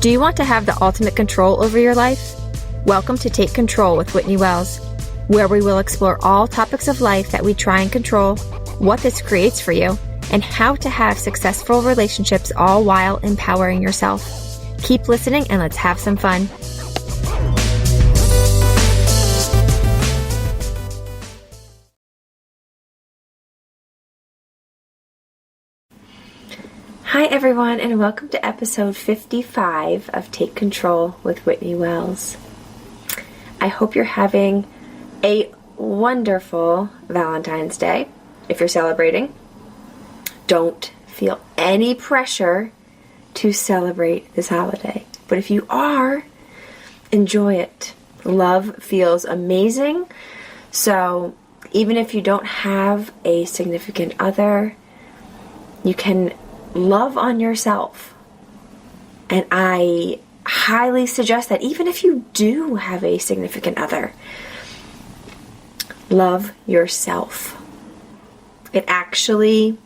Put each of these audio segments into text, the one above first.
Do you want to have the ultimate control over your life? Welcome to Take Control with Whitney Wells, where we will explore all topics of life that we try and control, what this creates for you, and how to have successful relationships all while empowering yourself. Keep listening and let's have some fun. Hi everyone, and welcome to episode 55 of Take Control with Whitney Wells. I hope you're having a wonderful Valentine's Day. If you're celebrating, don't feel any pressure to celebrate this holiday. But if you are, enjoy it. Love feels amazing. So even if you don't have a significant other, you can love on yourself. And I highly suggest that even if you do have a significant other, love yourself. It actually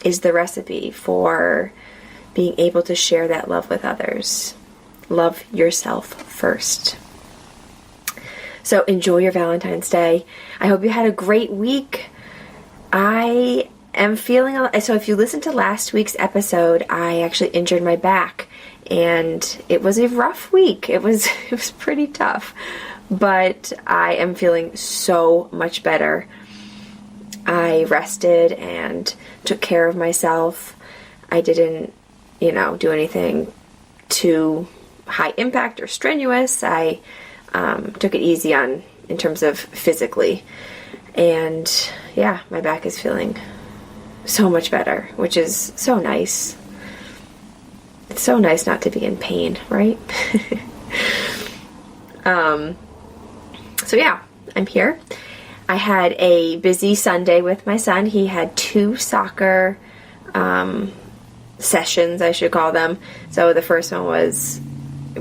is the recipe for being able to share that love with others. Love yourself first. So enjoy your Valentine's Day. I hope you had a great week. I am feeling, so if you listened to last week's episode, I actually injured my back, and it was a rough week. It was pretty tough, but I am feeling so much better. I rested and took care of myself. I didn't, do anything too high impact or strenuous. I took it easy in terms of physically, and yeah, my back is feeling so much better, which is so nice. It's so nice not to be in pain, right? So yeah, I'm here. I had a busy Sunday with my son. He had 2 soccer sessions, I should call them. So the first one was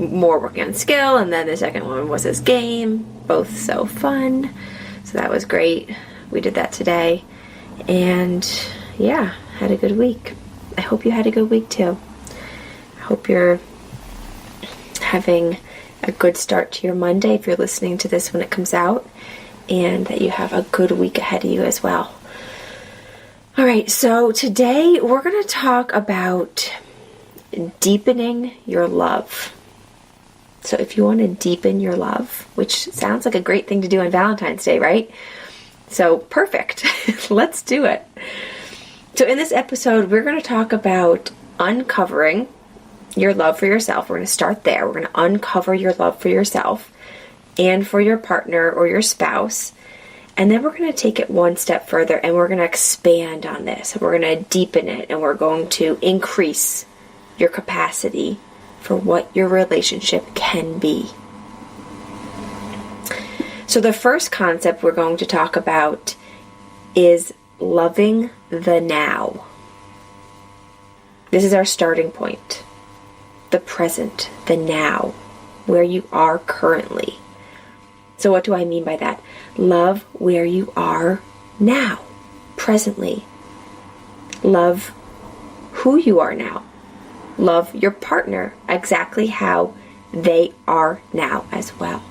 more working on skill, and then the second one was his game. Both so fun. So that was great. We did that today. And yeah, had a good week. I hope you had a good week too. I hope you're having a good start to your Monday if you're listening to this when it comes out, and that you have a good week ahead of you as well. Alright, so today we're going to talk about deepening your love. So if you want to deepen your love, which sounds like a great thing to do on Valentine's Day, right? So perfect. Let's do it. So in this episode, we're going to talk about uncovering your love for yourself. We're going to start there. We're going to uncover your love for yourself and for your partner or your spouse. And then we're going to take it one step further, and we're going to expand on this. We're going to deepen it, and we're going to increase your capacity for what your relationship can be. So the first concept we're going to talk about is loving the now. This is our starting point. The present, the now, where you are currently. So what do I mean by that? Love where you are now, presently. Love who you are now. Love your partner exactly how they are now as well.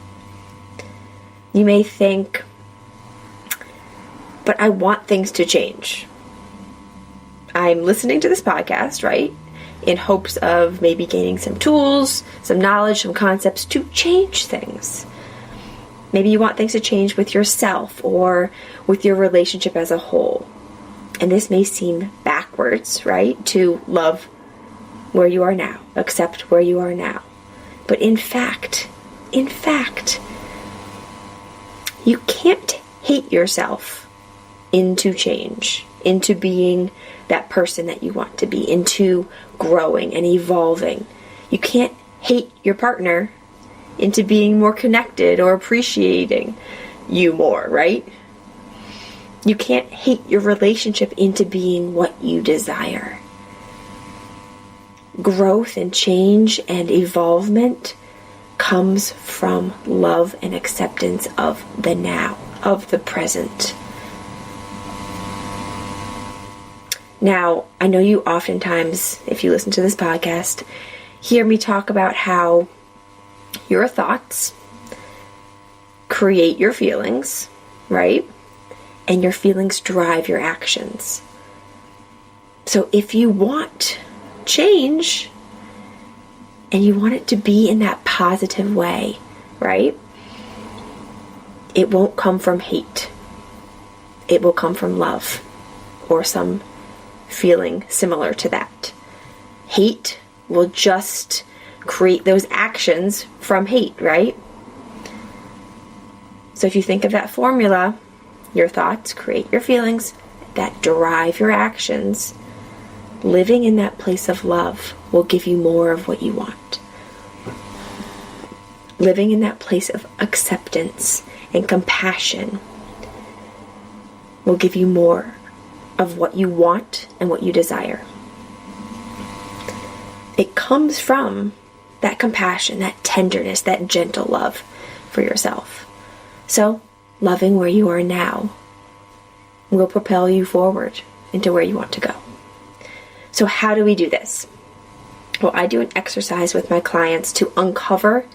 You may think, but I want things to change. I'm listening to this podcast, right, in hopes of maybe gaining some tools, some knowledge, some concepts to change things. Maybe you want things to change with yourself or with your relationship as a whole. And this may seem backwards, right, to love where you are now, accept where you are now. But in fact, you can't hate yourself into change, into being that person that you want to be, into growing and evolving. You can't hate your partner into being more connected or appreciating you more, right? You can't hate your relationship into being what you desire. Growth and change and evolvement comes from love and acceptance of the now, of the present. Now, I know you oftentimes, if you listen to this podcast, hear me talk about how your thoughts create your feelings, right? And your feelings drive your actions. So if you want change and you want it to be in that positive way, right? It won't come from hate. It will come from love or some feeling similar to that. Hate will just create those actions from hate, right? So if you think of that formula, your thoughts create your feelings that drive your actions. Living in that place of love will give you more of what you want. Living in that place of acceptance and compassion will give you more of what you want and what you desire. It comes from that compassion, that tenderness, that gentle love for yourself. So, loving where you are now will propel you forward into where you want to go. So how do we do this? Well, I do an exercise with my clients to uncover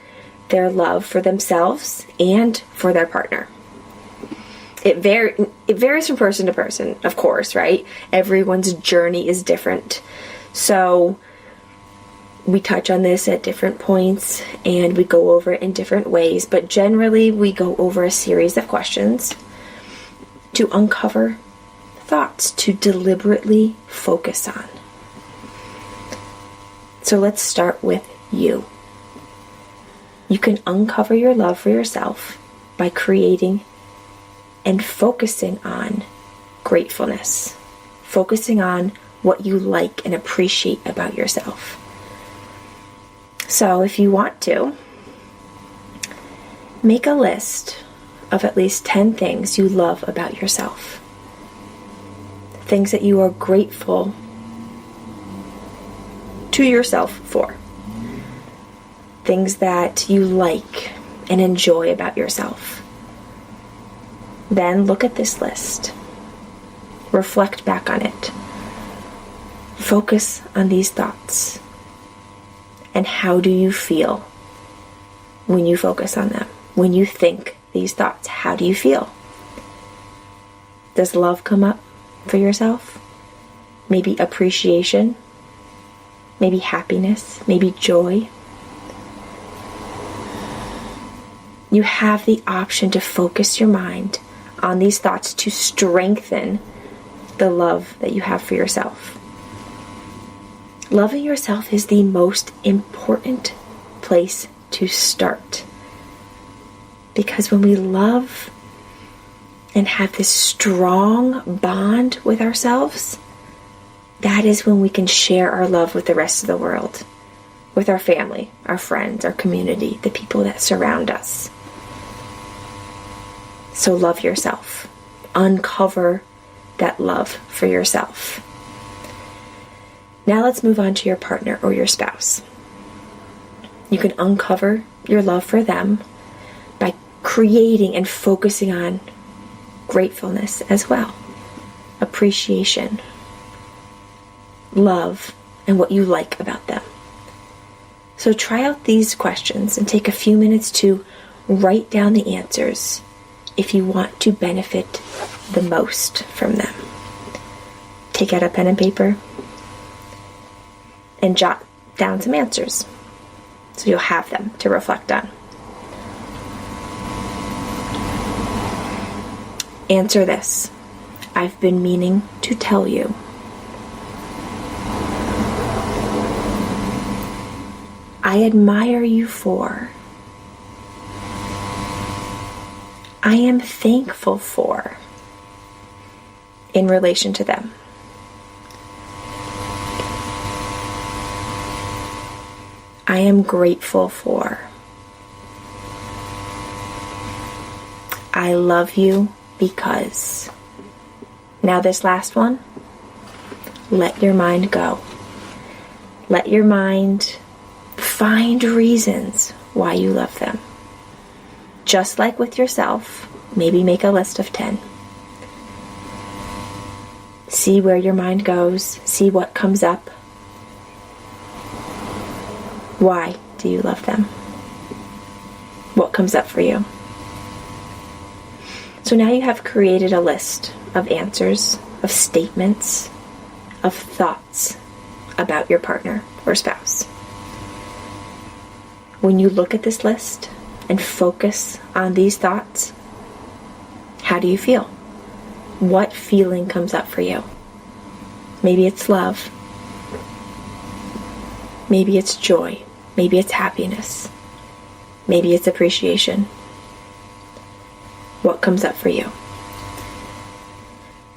their love for themselves and for their partner. It varies from person to person, of course, right? Everyone's journey is different. So we touch on this at different points and we go over it in different ways, but generally we go over a series of questions to uncover thoughts to deliberately focus on. So let's start with you. You can uncover your love for yourself by creating and focusing on gratefulness, focusing on what you like and appreciate about yourself. So if you want to, make a list of at least 10 things you love about yourself. Things that you are grateful to yourself for. Things that you like and enjoy about yourself. Then look at this list. Reflect back on it. Focus on these thoughts. And how do you feel when you focus on them? When you think these thoughts, how do you feel? Does love come up for yourself? Maybe appreciation? Maybe happiness? Maybe joy? You have the option to focus your mind on these thoughts to strengthen the love that you have for yourself. Loving yourself is the most important place to start. Because when we love and have this strong bond with ourselves, that is when we can share our love with the rest of the world, with our family, our friends, our community, the people that surround us. So love yourself. Uncover that love for yourself. Now let's move on to your partner or your spouse. You can uncover your love for them by creating and focusing on gratefulness as well. Appreciation, love, and what you like about them. So try out these questions and take a few minutes to write down the answers if you want to benefit the most from them. Take out a pen and paper and jot down some answers so you'll have them to reflect on. Answer this. I've been meaning to tell you. I admire you for. I am thankful for in relation to them. I am grateful for. I love you because. Now this last one, let your mind go. Let your mind find reasons why you love them. Just like with yourself, maybe make a list of 10. See where your mind goes. See what comes up. Why do you love them? What comes up for you? So now you have created a list of answers, of statements, of thoughts about your partner or spouse. When you look at this list and focus on these thoughts, how do you feel? What feeling comes up for you? Maybe it's love. Maybe it's joy. Maybe it's happiness. Maybe it's appreciation. What comes up for you?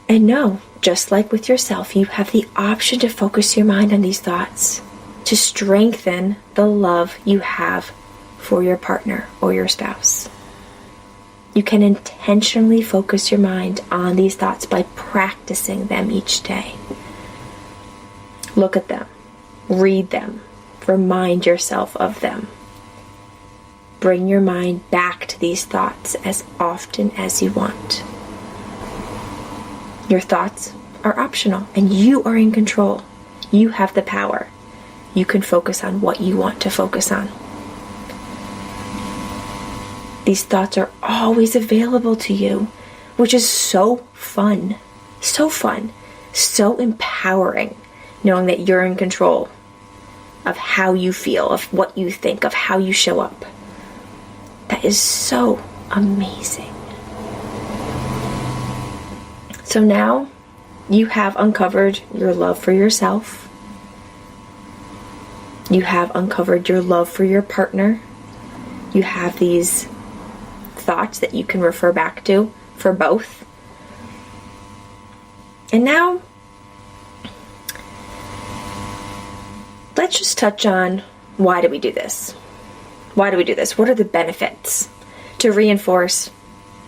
And know, just like with yourself, you have the option to focus your mind on these thoughts to strengthen the love you have for your partner or your spouse. You can intentionally focus your mind on these thoughts by practicing them each day. Look at them, read them, remind yourself of them. Bring your mind back to these thoughts as often as you want. Your thoughts are optional and you are in control. You have the power. You can focus on what you want to focus on. These thoughts are always available to you, which is so fun, so empowering, knowing that you're in control of how you feel, of what you think, of how you show up. That is so amazing. So now you have uncovered your love for yourself. You have uncovered your love for your partner. You have these thoughts that you can refer back to for both. And now, let's just touch on, why do we do this? Why do we do this? What are the benefits to reinforce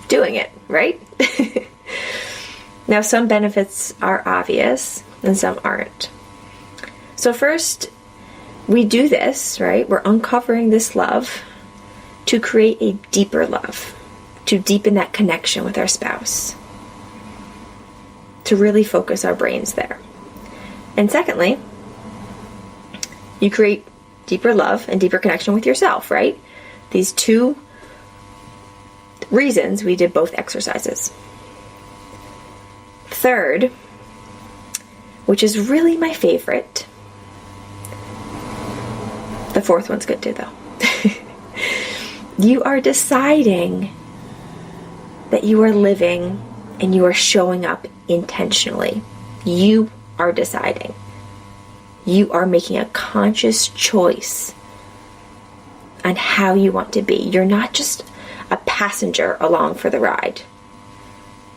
doing it, right? Now, some benefits are obvious and some aren't. So first, we do this, right? We're uncovering this love to create a deeper love, to deepen that connection with our spouse, to really focus our brains there. And secondly, you create deeper love and deeper connection with yourself, right? These two reasons we did both exercises. Third, which is really my favorite, the fourth one's good too though. You are deciding that you are living and you are showing up intentionally. You are deciding. You are making a conscious choice on how you want to be. You're not just a passenger along for the ride.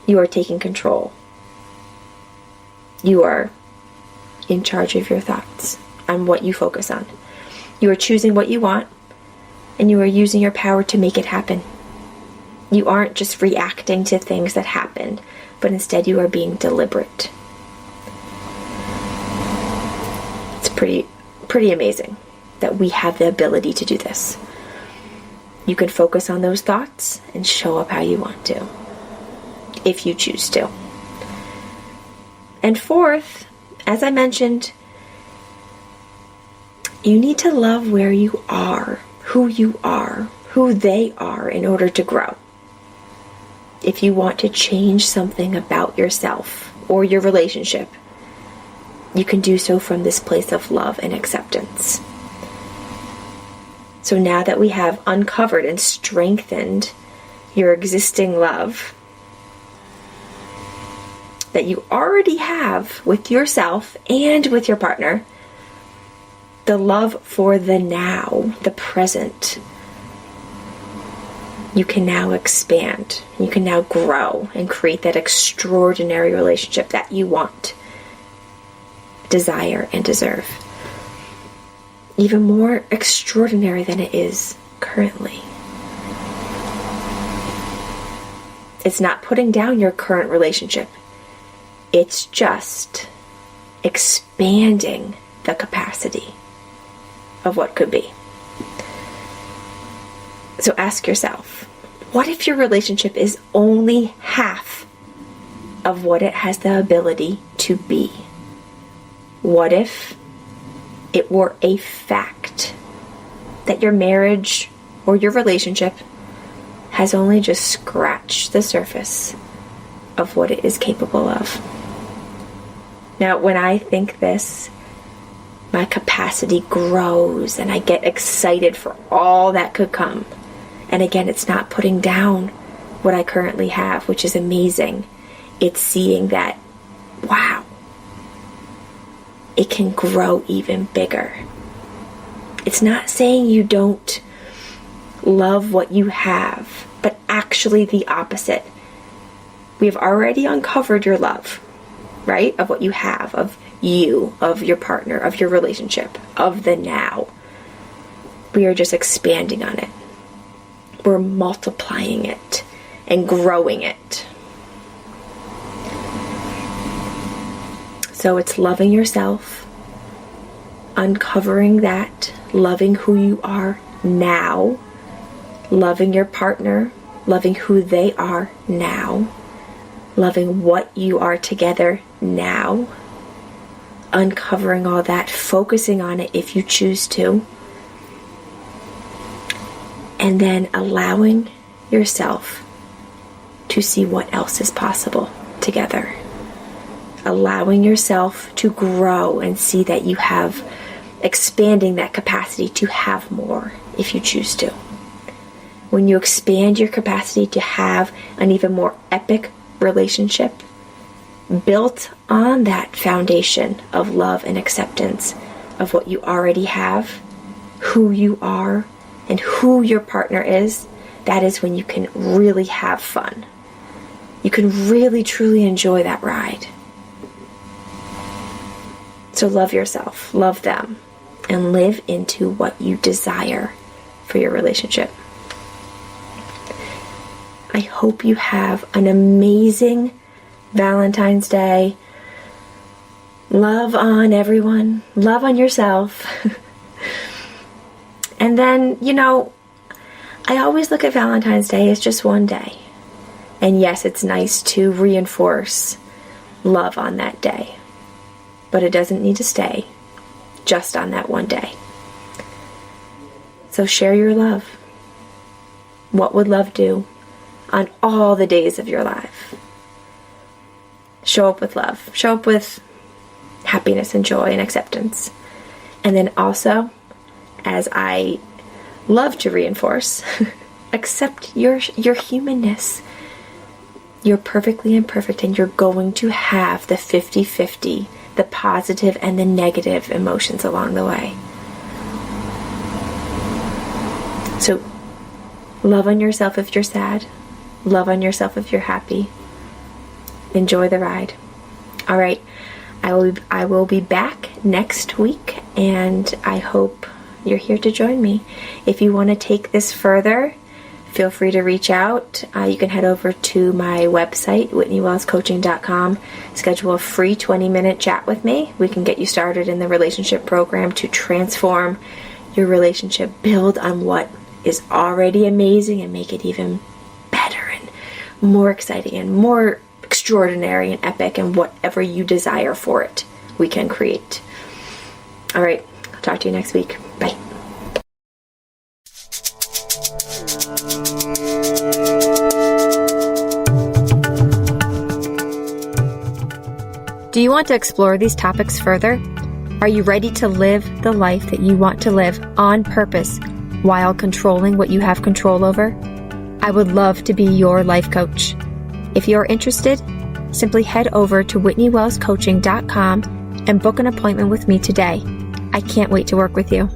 You are taking control. You are in charge of your thoughts and what you focus on. You are choosing what you want, and you are using your power to make it happen. You aren't just reacting to things that happened, but instead you are being deliberate. It's pretty amazing that we have the ability to do this. You can focus on those thoughts and show up how you want to, if you choose to. And fourth, as I mentioned, you need to love where you are, who they are in order to grow. If you want to change something about yourself or your relationship, you can do so from this place of love and acceptance. So now that we have uncovered and strengthened your existing love that you already have with yourself and with your partner, the love for the now, the present, you can now expand. You can now grow and create that extraordinary relationship that you want, desire, and deserve. Even more extraordinary than it is currently. It's not putting down your current relationship. It's just expanding the capacity of what could be. So ask yourself, what if your relationship is only half of what it has the ability to be? What if it were a fact that your marriage or your relationship has only just scratched the surface of what it is capable of. Now, when I think this, my capacity grows and I get excited for all that could come. And again, it's not putting down what I currently have, which is amazing. It's seeing that, wow, it can grow even bigger. It's not saying you don't love what you have, but actually the opposite. We have already uncovered your love, right? Of what you have, of you, of your partner, of your relationship, of the now. We are just expanding on it. We're multiplying it and growing it. So it's loving yourself, uncovering that, loving who you are now, loving your partner, loving who they are now, loving what you are together now, uncovering all that, focusing on it if you choose to, and then allowing yourself to see what else is possible together. Allowing yourself to grow and see that you have expanding that capacity to have more if you choose to. When you expand your capacity to have an even more epic relationship built on that foundation of love and acceptance of what you already have, who you are, and who your partner is, that is when you can really have fun. You can really truly enjoy that ride. So love yourself, love them, and live into what you desire for your relationship. I hope you have an amazing Valentine's Day. Love on everyone. Love on yourself. And then, I always look at Valentine's Day as just one day. And yes, it's nice to reinforce love on that day. But it doesn't need to stay just on that one day. So share your love. What would love do on all the days of your life? Show up with love. Show up with happiness and joy and acceptance. And then also, as I love to reinforce, accept your humanness. You're perfectly imperfect, and you're going to have the 50-50, the positive and the negative emotions along the way. So love on yourself if you're sad. Love on yourself if you're happy. Enjoy the ride. All right. I will be back next week, and I hope you're here to join me. If you want to take this further, feel free to reach out. You can head over to my website, whitneywellscoaching.com. Schedule a free 20-minute chat with me. We can get you started in the relationship program to transform your relationship, build on what is already amazing, and make it even better and more exciting and more extraordinary and epic, and whatever you desire for it, we can create. All right. I'll talk to you next week. Bye. Do you want to explore these topics further? Are you ready to live the life that you want to live on purpose while controlling what you have control over? I would love to be your life coach. If you're interested, simply head over to whitneywellscoaching.com and book an appointment with me today. I can't wait to work with you.